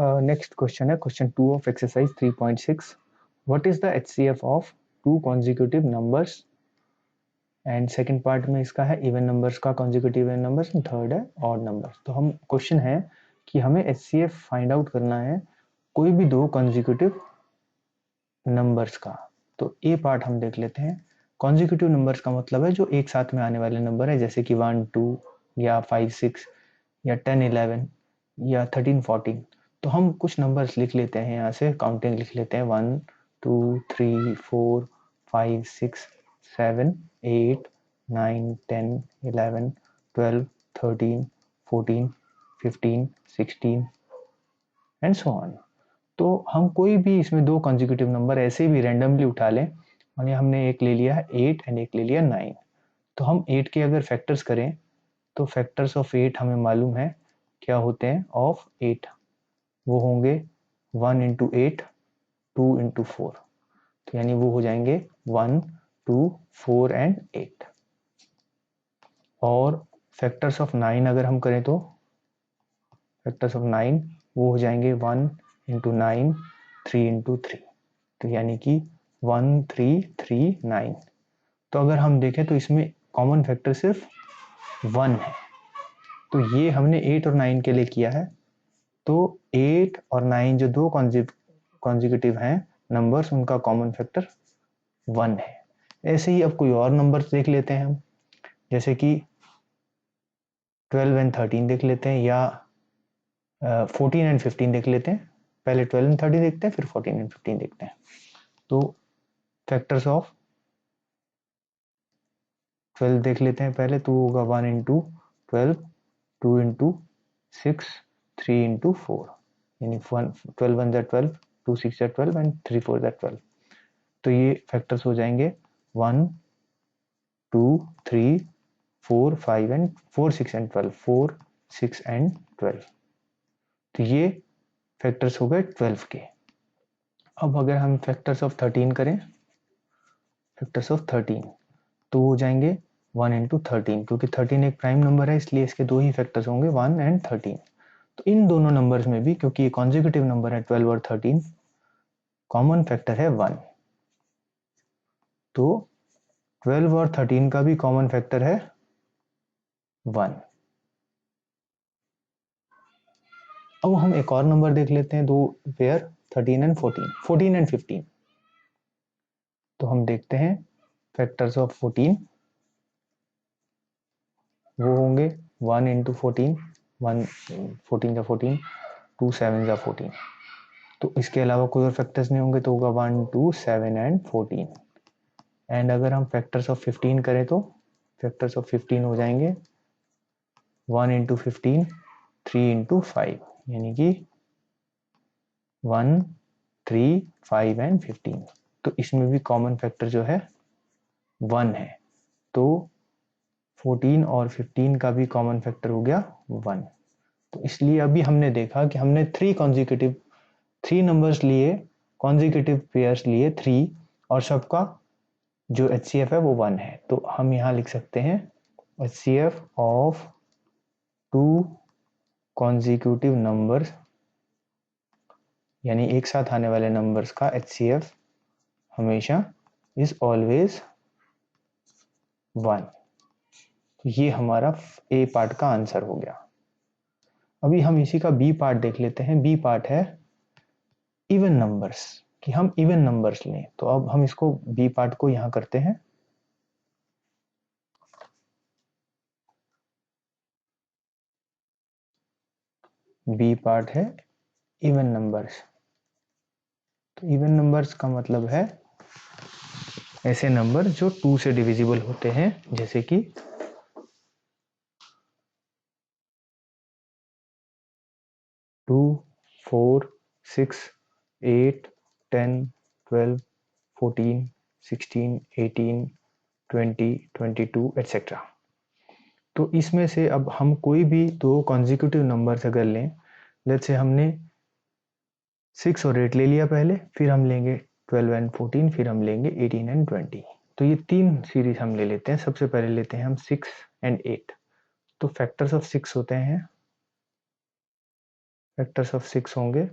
Next question है question 2 of exercise 3.6. What is the HCF of two consecutive numbers? And second part में इसका है even numbers का consecutive even numbers, third है odd numbers. तो हम क्वेश्चन है कि हमें एचसीएफ फाइंड आउट करना है कोई भी दो कॉन्जिक्यूटिव नंबर्स का. तो ए पार्ट हम देख लेते हैं. कॉन्जिक्यूटिव नंबर्स का मतलब है जो एक साथ में आने वाले नंबर है, जैसे कि 1 2 या 5 6 या 10 11 या 13 14. तो हम कुछ नंबर्स लिख लेते हैं, यहाँ से काउंटिंग लिख लेते हैं 1 2 3 4 5 6 7 8 9 10 11 12 13 14 15 16 एंड सो ऑन. तो हम कोई भी इसमें दो कॉन्जिक्यूटिव नंबर ऐसे भी रैंडमली उठा लें, और ये हमने एक ले लिया है 8 एंड एक ले लिया 9. तो हम 8 के अगर फैक्टर्स करें तो फैक्टर्स ऑफ 8 हमें मालूम है क्या होते हैं ऑफ 8. वो होंगे 1 इंटू 8 2 इंटू 4. तो यानी वो हो जाएंगे 1 2 4 एंड 8. और फैक्टर्स ऑफ 9 अगर हम करें तो फैक्टर्स ऑफ 9 वो हो जाएंगे 1 इंटू 9 3 इंटू 3. तो यानी कि 1 3 3 9. तो अगर हम देखें तो इसमें कॉमन फैक्टर सिर्फ 1 है. तो ये हमने 8 और 9 के लिए किया है. तो 8 और 9 जो दो कॉन्जिक्यूटिव हैं नंबर्स, उनका कॉमन फैक्टर 1 है. ऐसे ही अब कोई और नंबर्स देख लेते हैं हम, जैसे कि 12 एंड 13 देख लेते हैं, या 14 एंड 15 देख लेते हैं. पहले 12 एंड 13 देखते हैं, फिर 14 एंड 15 देखते हैं. तो फैक्टर्स ऑफ 12 देख लेते हैं पहले. तो होगा 1 इंटू 12 2 इंटू 6 3 इंटू 4. यानी 12 1 ज़ा 12 2 6 ज़ा 12 एंड 3 4 ज़ा 12. तो ये फैक्टर्स हो जाएंगे 1 2 3 4 5 एंड 4 6 एंड 12 4 6 एंड 12. तो ये फैक्टर्स हो गए 12 के. अब अगर हम फैक्टर्स ऑफ 13 करें, फैक्टर्स ऑफ 13 तो हो जाएंगे 1 इंटू 13. क्योंकि 13 एक प्राइम नंबर है, इसलिए इसके दो ही फैक्टर्स होंगे 1 एंड 13. तो इन दोनों नंबर्स में भी, क्योंकि ये कॉन्जिक्यूटिव नंबर है 12 और 13, कॉमन फैक्टर है 1. तो 12 और 13 का भी कॉमन फैक्टर है 1. अब हम एक और नंबर देख लेते हैं, दो पेयर 13 एंड 14 14 एंड 15. तो हम देखते हैं फैक्टर्स ऑफ 14 वो होंगे 1 इंटू 14 1 14 जा 14 2 7 जा 14. तो इसके अलावा कोई और फैक्टर्स नहीं होंगे, तो होगा 1 2 7 एंड 14. एंड अगर हम फैक्टर्स ऑफ 15 करें तो फैक्टर्स ऑफ 15 हो जाएंगे 1 इंटू 15 3 इंटू 5. यानी कि 1 3 5 एंड 15. तो इसमें भी कॉमन फैक्टर जो है 1 है. तो 14 और 15 का भी कॉमन फैक्टर हो गया 1. तो इसलिए अभी हमने देखा कि हमने थ्री नंबर्स लिए, कॉन्जिक्यूटिव पेयर्स लिए 3, और सबका जो एचसीएफ है वो 1 है. तो हम यहाँ लिख सकते हैं HCF of two consecutive numbers, यानी एक साथ आने वाले नंबर्स का एचसीएफ हमेशा इज ऑलवेज 1. तो ये हमारा ए पार्ट का आंसर हो गया. अभी हम इसी का बी पार्ट देख लेते हैं. बी पार्ट है इवन नंबर्स, कि हम इवन नंबर्स लें. तो अब हम इसको बी पार्ट को यहां करते हैं. बी पार्ट है इवन नंबर्स. तो इवन नंबर्स का मतलब है ऐसे नंबर जो 2 से डिविजिबल होते हैं, जैसे कि 2 4 6 8 10 12 14 16 18 20 22 एटसेट्रा. तो इसमें से अब हम कोई भी दो कॉन्जिक्यूटिव नंबर्स अगर लें, लेट्स से हमने 6 और 8 ले लिया पहले, फिर हम लेंगे 12 एंड 14, फिर हम लेंगे 18 एंड 20. तो ये 3 सीरीज हम ले लेते हैं. सबसे पहले लेते हैं हम 6 एंड 8. तो फैक्टर्स ऑफ 6 होते हैं फैक्टर्स ऑफ 6 होंगे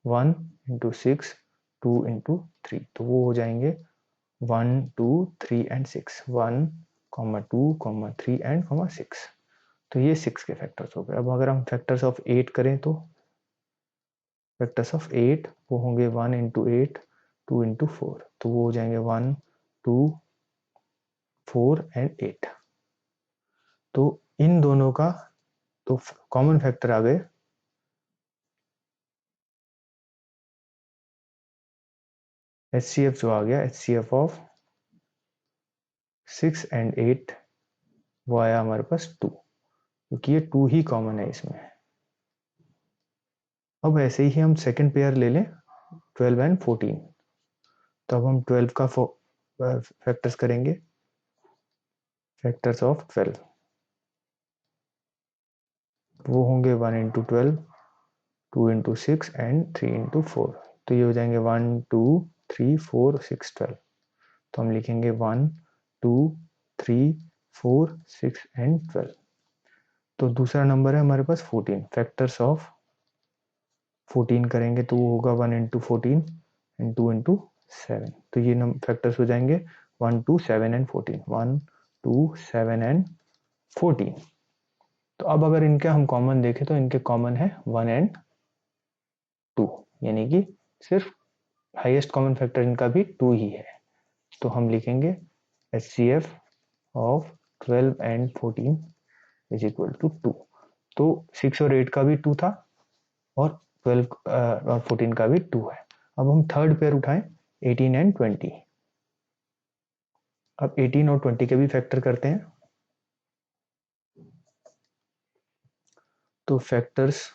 1 इंटू 6, 2 इंटू 3, तो वो हो जाएंगे 1 2 3 एंड 6, 1 2 3 एंड 6। तो ये 6 के फैक्टर्स हो गए। अब अगर हम फैक्टर्स ऑफ 8 करें तो फैक्टर्स ऑफ 8 वो होंगे 1 इंटू 8, 2 इंटू 4, तो वो हो जाएंगे 1 2 4 एंड 8। तो इन दोनों का तो कॉमन फैक्टर आ गए HCF जो आ गया, HCF ऑफ 6 एंड 8 वो आया हमारे पास 2, क्योंकि ये 2 ही कॉमन है इसमें। अब ऐसे ही हम सेकंड पेयर ले लें 12 एंड 14, तो अब हम 12 का फैक्टर्स करेंगे, फैक्टर्स ऑफ 12 वो होंगे 1 इंटू 12, 2 इंटू 6 एंड 3 इंटू 4, तो ये हो जाएंगे 1 2 3 4 6 12। तो हम लिखेंगे 1 2 3 4 6 एंड 12। तो दूसरा नंबर है हमारे पास 14, फैक्टर्स ऑफ 14 करेंगे तो वो होगा 1 इंटू 14 एंड 2 इंटू 7, तो ये फैक्टर्स हो जाएंगे 1 2 7 एंड 14, 1 2 7 एंड 14। तो अब अगर इनके हम कॉमन देखें तो इनके कॉमन है 1 एंड 2, यानी कि सिर्फ हाईएस्ट कॉमन फैक्टर इनका भी 2 ही है। तो हम लिखेंगे HCF of 12 and 14 is equal to 2। तो 6 और 8 का भी 2 था और 12 और 14 का भी 2 है। अब हम थर्ड पेयर उठाएं 18 एंड 20। अब 18 और 20 के भी फैक्टर करते हैं, तो फैक्टर्स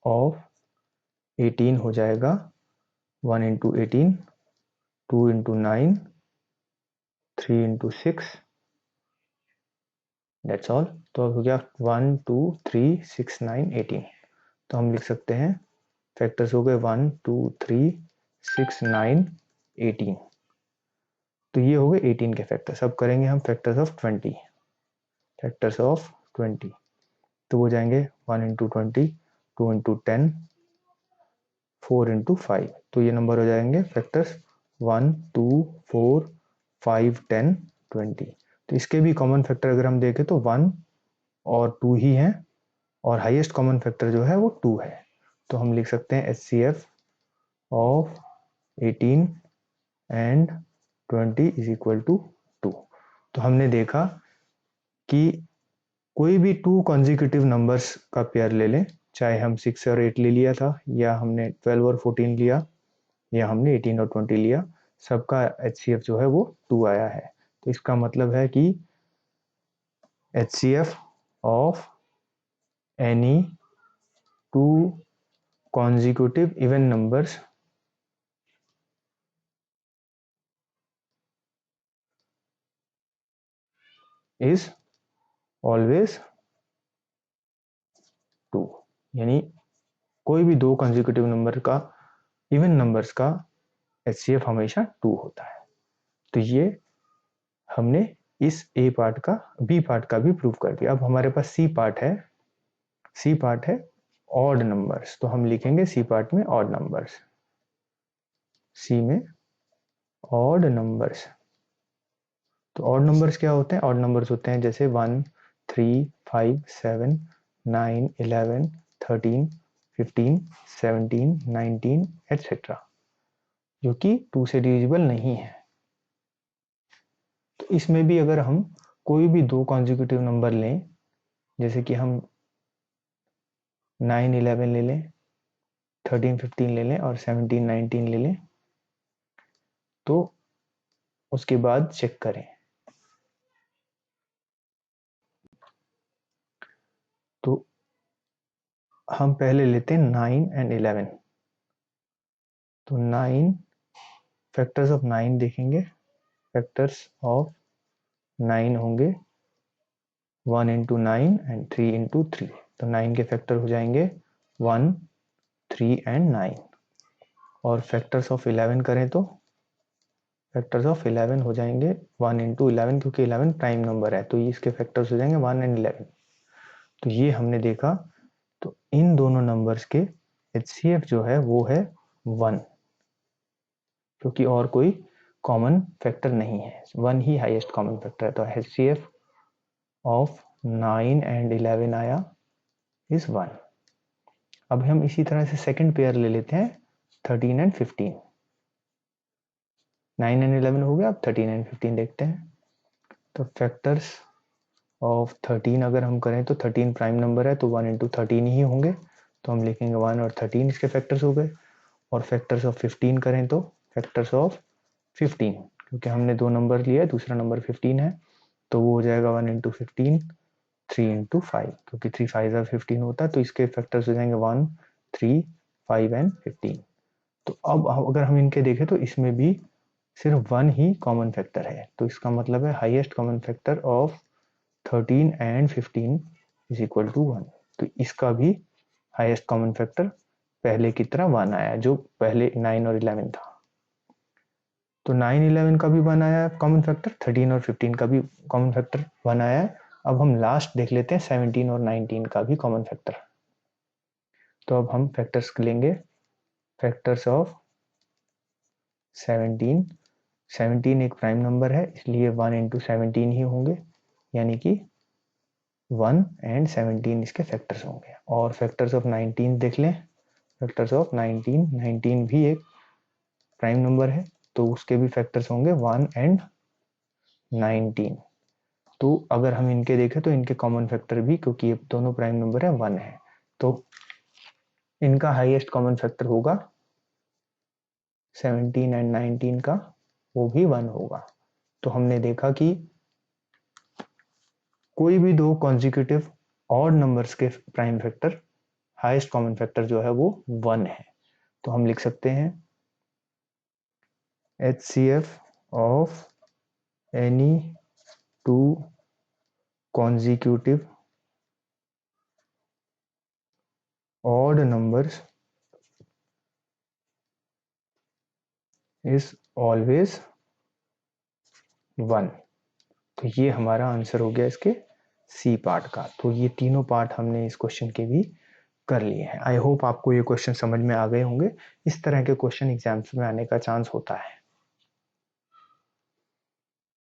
ऑफ 18 हो जाएगा 1 into 18, 2 into 9, 3 into 6, that's all. तो अब हो गया 1 2 3 6 9 18। तो हम लिख सकते हैं फैक्टर्स हो गए 1 2 3 6 9 18। तो ये हो गए 18 के फैक्टर्स। अब करेंगे हम फैक्टर्स ऑफ 20, फैक्टर्स ऑफ 20, तो वो जाएंगे 1 इंटू 20, 2 इंटू 10, 4 इंटू 5, तो ये नंबर हो जाएंगे फैक्टर्स 1 2 4 5 10 20। तो इसके भी कॉमन फैक्टर अगर हम देखें तो 1 और 2 ही हैं और हाईएस्ट कॉमन फैक्टर जो है वो 2 है। तो हम लिख सकते हैं HCF of 18 and 20 is equal to 2। तो हमने देखा कि कोई भी 2 कॉन्जिक्यूटिव नंबर्स का पेयर ले लें, चाहे हम 6 और 8 ले लिया था, या हमने 12 और 14 लिया, या हमने 18 और 20 लिया, सबका HCF जो है वो 2 आया है। तो इसका मतलब है कि HCF of any 2 consecutive even numbers is always 2, यानी कोई भी 2 consecutive नंबर का इवन नंबर्स का HCF हमेशा 2 होता है। तो ये हमने इस A पार्ट का B पार्ट का भी प्रूव कर दिया। अब हमारे पास C पार्ट है ऑड नंबर्स, तो हम लिखेंगे C पार्ट में ऑड नंबर्स, C में ऑड नंबर्स। तो ऑड नंबर्स क्या होते हैं? ऑड नंबर्स होते हैं जैसे 1 3 5 7 9 11 13 15 17 19 एटसेट्रा, जो कि 2 से डिविजिबल नहीं है। तो इसमें भी अगर हम कोई भी 2 कॉन्जिक्यूटिव नंबर लें, जैसे कि हम 9 11 ले लें, 13 15 ले लें और 17 19 ले लें, तो उसके बाद चेक करें। तो हम पहले लेते हैं 9 एंड 11। तो 9 फैक्टर्स ऑफ 9 देखेंगे, फैक्टर्स ऑफ 9 होंगे 1 इंटू 9 एंड 3 इंटू 3। तो 9 के फैक्टर हो जाएंगे 1 3 एंड 9। और फैक्टर्स ऑफ 11 करें तो फैक्टर्स ऑफ 11 हो जाएंगे 1 इंटू 11, क्योंकि 11 प्राइम नंबर है, तो इसके फैक्टर्स हो जाएंगे 1 एंड 11। तो ये हमने देखा। तो इन दोनों नंबर्स के HCF जो है वो है 1, क्योंकि और कोई कॉमन फैक्टर नहीं है, 1 ही हाईएस्ट कॉमन फैक्टर है। तो HCF ऑफ 9 एंड 11 आया इज 1। अब हम इसी तरह से सेकंड पेयर ले लेते हैं 13 एंड 15। 9 एंड 11 हो गया, अब 13 एंड 15 देखते हैं। तो फैक्टर्स ऑफ 13 अगर हम करें तो 13 प्राइम नंबर है तो 1 इंटू 13 ही होंगे, तो हम लिखेंगे 1 और 13 इसके फैक्टर्स हो गए। और फैक्टर्स ऑफ 15 करें तो फैक्टर्स ऑफ 15, क्योंकि हमने दो नंबर लिया है, दूसरा नंबर 15 है, तो वो हो जाएगा 1 इंटू 15, 3 इंटू 5, क्योंकि 3 5 15 होता है, तो इसके फैक्टर्स हो जाएंगे 1 3 5 एंड 15। तो अब अगर हम इनके देखें तो इसमें भी सिर्फ 1 ही कॉमन फैक्टर है, तो इसका मतलब है highest common factor of 13 and 15 is equal to 1। तो इसका भी हाईएस्ट कॉमन फैक्टर पहले की तरह 1 आया, जो पहले 9 और 11 था। तो 9 11 का भी 1 आया कॉमन फैक्टर, 13 और 15 का भी कॉमन फैक्टर 1 आया है। अब हम लास्ट देख लेते हैं 17 और 19 का भी कॉमन फैक्टर। तो अब हम फैक्टर्स लेंगे, फैक्टर्स ऑफ 17। 17 एक प्राइम नंबर है, इसलिए 1 इंटू 17 ही होंगे, यानी कि 1 एंड 17 इसके फैक्टर्स होंगे। और फैक्टर्स ऑफ 19 देख लें, फैक्टर्स ऑफ 19 भी एक प्राइम नंबर है, तो उसके भी फैक्टर्स होंगे 1 एंड 19। तो अगर हम इनके देखें तो इनके कॉमन फैक्टर भी, क्योंकि ये दोनों प्राइम नंबर है, 1 है, तो इनका हाईएस्ट कॉमन फैक्टर होगा 17 एंड 19 का, वो भी 1 होगा। तो हमने देखा कि कोई भी दो कॉन्जिक्यूटिव ऑड नंबर्स के prime factor highest common factor जो है वो 1 है। तो हम लिख सकते हैं HCF of any two consecutive odd numbers is always 1। तो ये हमारा आंसर हो गया इसके सी पार्ट का। तो ये तीनों पार्ट हमने इस क्वेश्चन के भी कर लिए हैं। आई होप आपको ये क्वेश्चन समझ में आ गए होंगे। इस तरह के क्वेश्चन एग्जाम्स में आने का चांस होता है।